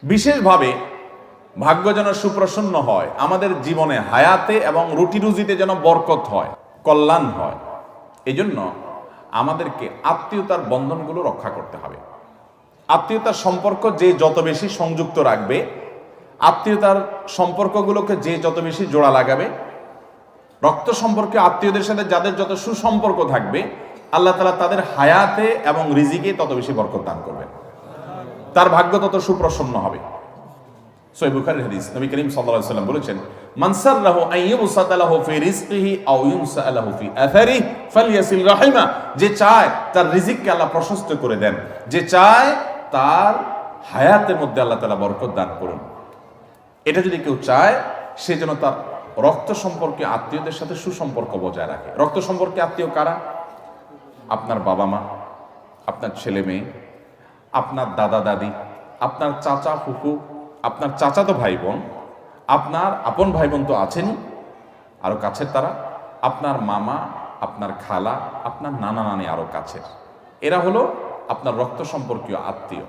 বিশেষভাবে ভাগ্য যেন সুপ্রসন্ন হয়, আমাদের জীবনে হায়াতে এবং রুটি রুজিতে যেন বরকত হয়, কল্যাণ হয়। এই জন্য আমাদেরকে আত্মীয়তার বন্ধনগুলো রক্ষা করতে হবে। আত্মীয়তার সম্পর্ক যে যত বেশি সংযুক্ত রাখবে, আত্মীয়তার সম্পর্কগুলোকে যে যত বেশি জোড়া লাগাবে, রক্ত সম্পর্কে আত্মীয়দের সাথে যাদের যত সুসম্পর্ক থাকবে, আল্লাহ তাআলা তাদের হায়াতে এবং রিজিকে তত বেশি বরকত দান করবেন, তার ভাগ্য তত সুপ্রসন্ন হবে। সহিহ বুখারীর হাদিস, নবী করিম সাল্লাল্লাহু আলাইহি ওয়াসাল্লাম বলেছেন, মান সাররাহু আন ইউবসাতা লাহু ফি রিজকিহি আও ইউনসা লাহু ফি আথারিহি ফালইয়াসিল রাহিমা, যে চায় তার রিজিককে আল্লাহ প্রশস্ত করে দেন, যে চায় তার হায়াতের মধ্যে আল্লাহ তাআলা বরকত দান করুন, এটা যদি কেউ চায়, সে যেন তার রক্ত সম্পর্কে আত্মীয়দের সাথে সুসম্পর্ক বজায় রাখে। রক্ত সম্পর্কে আত্মীয় কারা? আপনার বাবা মা, আপনার ছেলে মেয়ে, আপনার দাদা দাদি, আপনার চাচা ফুফু, আপনার চাচাতো ভাই বোন, আপনার আপন ভাই বোন তো আছেনই, আরো কাছের তারা, আপনার মামা, আপনার খালা, আপনার নানা নানি আরো কাছের, এরা হলো আপনার রক্ত সম্পর্কীয় আত্মীয়।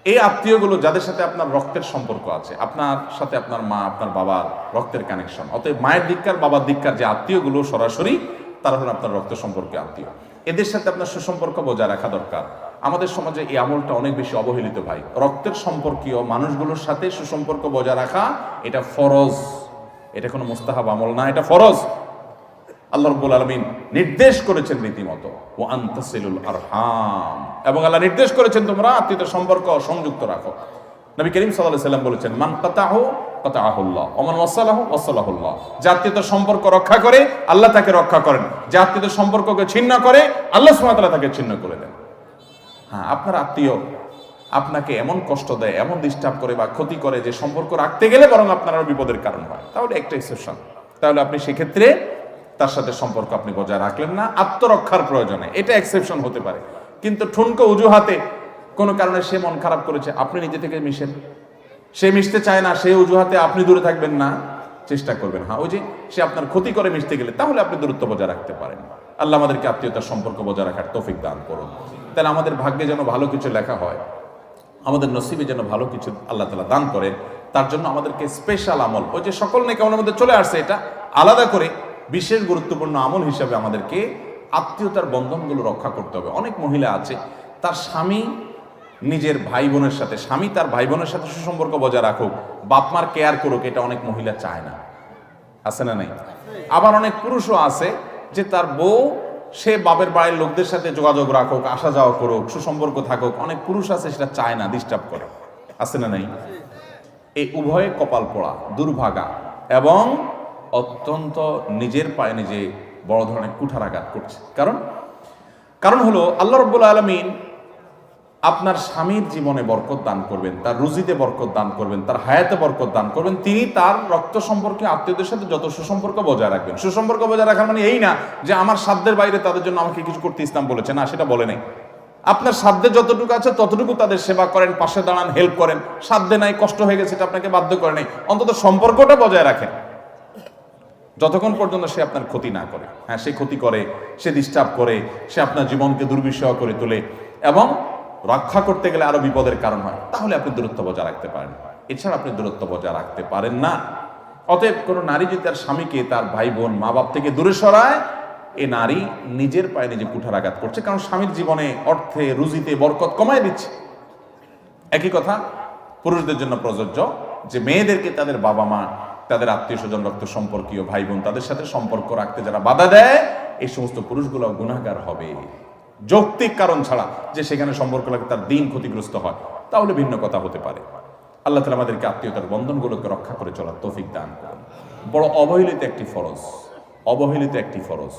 এই আত্মীয়গুলো যাদের সাথে আপনার রক্তের সম্পর্ক আছে, আপনার সাথে আপনার মা, আপনার বাবার রক্তের কানেকশন, অতএব মায়ের দিককার বাবার দিককার যে আত্মীয়গুলো সরাসরি, তারা হলো আপনার রক্ত সম্পর্কীয় আত্মীয়। এদের সাথে আপনার সুসম্পর্ক বজায় রাখা দরকার। আমাদের সমাজে এই আমলটা অনেক বেশি অবহেলিত ভাই। রক্তের সম্পর্কীয় মানুষগুলোর সাথে সুসম্পর্ক বজায় রাখা এটা ফরজ, এটা কোনো মুস্তাহাব আমল না, এটা ফরজ। আল্লাহ রাব্বুল আলামিন নির্দেশ করেছেন রীতিমতো ওয়া আনতাসিলুল আরহাম, এবং আল্লাহ নির্দেশ করেছেন তোমরা আত্মীয়তার সম্পর্ক সংযুক্ত রাখো। নবী করিম সাল্লাল্লাহু আলাইহি ওয়াসাল্লাম বলেছেন, মান কাতাহু কাতাহুল্লাহ ওয়া মান ওয়াসালাহু ওয়াসালাহুল্লাহ, যে আত্মীয়তার সম্পর্ক রক্ষা করে আল্লাহ তাকে রক্ষা করেন, যে আত্মীয়তার সম্পর্ককে ছিন্ন করে আল্লাহ সুবহানাহু ওয়া তাআলা তাকে ছিন্ন করে দেন। হ্যাঁ, আপনার আত্মীয় আপনাকে এমন কষ্ট দেয়, এমন ডিস্টার্ব করে বা ক্ষতি করে যে সম্পর্ক রাখতে গেলে বরং আপনার আরো বিপদের কারণ হয়, তাহলে একটা এক্সেপশন, তাহলে আপনি সেক্ষেত্রে তার সাথে সম্পর্ক আপনি বজায় রাখলেন না আত্মরক্ষার প্রয়োজনে, এটা এক্সেপশন হতে পারে। কিন্তু ঠুনকো অজুহাতে কোনো কারণে সে মন খারাপ করেছে, আপনি নিজে থেকে মিশেন, সে মিশতে চায় না, সে অজুহাতে আপনি দূরে থাকবেন না, চেষ্টা করবেন। হ্যাঁ, ওই যে সে আপনার ক্ষতি করে মিশতে গেলে, তাহলে আপনি দূরত্ব বজায় রাখতে পারেন। আল্লাহ আমাদেরকে আত্মীয়তার সম্পর্ক বজায় রাখার তৌফিক দান করুন। তাহলে আমাদের ভাগ্যে যেন ভালো কিছু লেখা হয়, আমাদের নসিবে যেন ভালো কিছু আল্লাহ তাআলা দান করেন, তার জন্য আমাদেরকে স্পেশাল আমল, ওই যে সকল নেকি আমলের মধ্যে চলে আসছে, এটা আলাদা করে বিশেষ গুরুত্বপূর্ণ আমল হিসাবে আমাদেরকে আত্মীয়তার বন্ধনগুলো রক্ষা করতে হবে। অনেক মহিলা আছে, তার স্বামী নিজের ভাই বোনের সাথে, স্বামী তার ভাই বোনের সাথে সুসম্পর্ক বজায় রাখুক, বাপ মার কেয়ার করুক, এটা অনেক মহিলা চায় না, আছে না নাই? আবার অনেক পুরুষও আছে যে তার বউ, সে বাপের বাড়ির লোকদের সাথে যোগাযোগ রাখুক, আসা যাওয়া করুক, সুসম্পর্ক থাকুক, অনেক পুরুষ আছে সেটা চায় না, ডিস্টার্ব করে, আছে না নাই? এই উভয়ে কপাল পোড়া, দুর্ভাগা এবং অত্যন্ত নিজের পায়ে নিজে বড় ধরনের কুঠারাঘাত করছে। কারণ হলো আল্লাহ রাব্বুল আলামিন আপনার স্বামীর জীবনে বরকত দান করবেন, তার রুজিতে বরকত দান করবেন, তার হায়াতে বরকত দান করবেন, তিনি তার রক্ত সম্পর্কে আত্মীয়দের সাথে যত সুসম্পর্ক বজায় রাখবেন। সুসম্পর্ক বজায় রাখার মানে এই না যে আমার সাধ্যের বাইরে তাদের জন্য আমাকে কিছু করতে ইসলাম বলেছে, না, সেটা বলে নাই। আপনার সাধ্যে যতটুকু আছে ততটুকু তাদের সেবা করেন, পাশে দাঁড়ান, হেল্প করেন। সাধ্যে নাই, কষ্ট হয়ে গেছে, এটা আপনাকে বাধ্য করে নাই, অন্তত সম্পর্কটা বজায় রাখেন যতক্ষণ পর্যন্ত সে আপনার ক্ষতি না করে। হ্যাঁ, সে ক্ষতি করে, সে ডিস্টার্ব করে, সে আপনার জীবনকে দুর্বিষহ করে তোলে এবং রক্ষা করতে গেলে আরো বিপদের কারণ হয়, তাহলে আপনি দূরত্ব বজায় রাখতে পারেন, এছাড়া আপনি দূরত্ব বজায় রাখতে পারেন না। অতএব কোনো নারী যদি তার স্বামীকে, তার ভাই বোন, মা বাপ থেকে দূরে সরায়, এ নারী নিজের পায়ে নিজে কুঠারাঘাত করছে, কারণ স্বামীর জীবনে অর্থে রুজিতে বরকত কমায় দিচ্ছে। একই কথা পুরুষদের জন্য প্রযোজ্য, যে মেয়েদেরকে তাদের বাবা মা, তাদের আত্মীয় স্বজন, রক্ত সম্পর্কীয় ভাই বোন, তাদের সাথে সম্পর্ক রাখতে যারা বাধা দেয়, এই সমস্ত পুরুষগুলো গুনাহগার হবে, যৌক্তিক কারণ ছাড়া। যে সেখানে সম্পর্ক লাগে তার দিন ক্ষতিগ্রস্ত হয়, তাহলে ভিন্ন কথা হতে পারে। আল্লাহ তাআলা আমাদেরকে আত্মীয়তার বন্ধনগুলোকে রক্ষা করে চলার তৌফিক দান করুন। বড় অবহেলিত একটি ফরজ, অবহেলিত একটি ফরজ।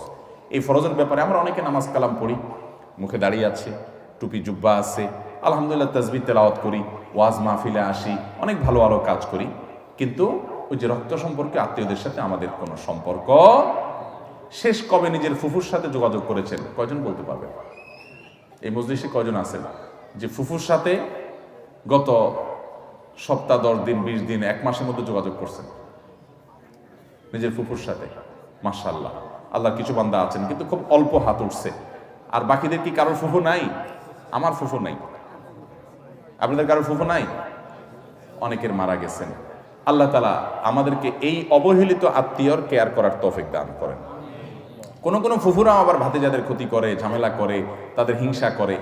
এই ফরজের ব্যাপারে আমরা অনেকে নামাজ কালাম পড়ি, মুখে দাঁড়িয়ে আছে, টুপি জুব্বা আছে, আলহামদুলিল্লাহ তাসবিহ তেলাওয়াত করি, ওয়াজ মাহফিলে আসি, অনেক ভালো ভালো কাজ করি, কিন্তু ওই যে রক্ত সম্পর্কে আত্মীয়দের সাথে আমাদের কোনো সম্পর্ক। শেষ কবে নিজের ফুফুর সাথে যোগাযোগ করেছেন? কয়জন বলতে পারবে? এই মজলিসে কয়জন আছেন যে ফুফুর সাথে গত সপ্তাহ, 10 দিন, 20 দিন, 1 মাসের মধ্যে যোগাযোগ করছেন নিজের ফুফুর সাথে? মাশাআল্লাহ, আল্লাহ কিছু বান্দা আছেন, কিন্তু খুব অল্প হাত উঠছে। আর বাকিদের কি কারোর ফুফু নাই? আমার ফুফু নাই, আপনাদের কারোর ফুফু নাই? অনেকের মারা গেছেন। আল্লাহ তাআলা আমাদেরকে এই অবহেলিত আত্মীয়র কেয়ার করার তৌফিক দান করেন। কোনো কোনো ফুফুরা আবার ভাতিজাদের ক্ষতি করে, ঝামেলা করে, তাদের হিংসা করে,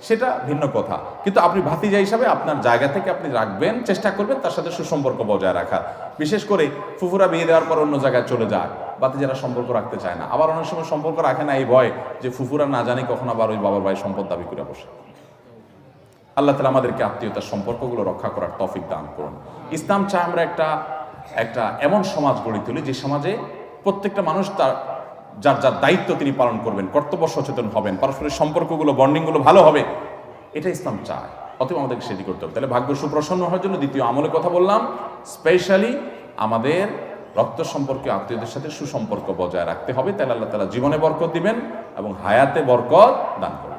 সেটা ভিন্ন কথা। কিন্তু আপনি ভাতিজা হিসাবে আপনার জায়গা থেকে আপনি রাখবেন, চেষ্টা করবেন তার সাথে সুসম্পর্ক বজায় রাখার। বিশেষ করে ফুফুরা বিয়ে দেওয়ার পর অন্য জায়গায় চলে যায়, ভাতিজারা সম্পর্ক রাখতে চায় না, আবার অনেক সময় সম্পর্ক রাখে না এই ভয় যে ফুফুরা না জানি কখন আবার ওই বাবার ভাই সম্পদ দাবি করে বসে। আল্লাহ তাআলা আমাদেরকে আত্মীয়তার সম্পর্কগুলো রক্ষা করার তৌফিক দান করুন। ইসলাম চায় আমরা একটা এমন সমাজ গড়ে তুলি যে সমাজে প্রত্যেকটা মানুষ তার যার যার দায়িত্ব তিনি পালন করবেন, কর্তব্য সচেতন হবেন, পারস্পরিক সম্পর্কগুলো, বন্ডিংগুলো ভালো হবে, এটা ইসলাম চায়। অতএব আমাদেরকে সেটি করতে হবে। তাহলে ভাগ্য সুপ্রসন্ন হওয়ার জন্য দ্বিতীয় আমলের কথা বললাম, স্পেশালি আমাদের রক্ত সম্পর্কে আত্মীয়দের সাথে সুসম্পর্ক বজায় রাখতে হবে। তাহলে আল্লাহ তাআলা জীবনে বরকত দিবেন এবং হায়াতে বরকত দান করবেন।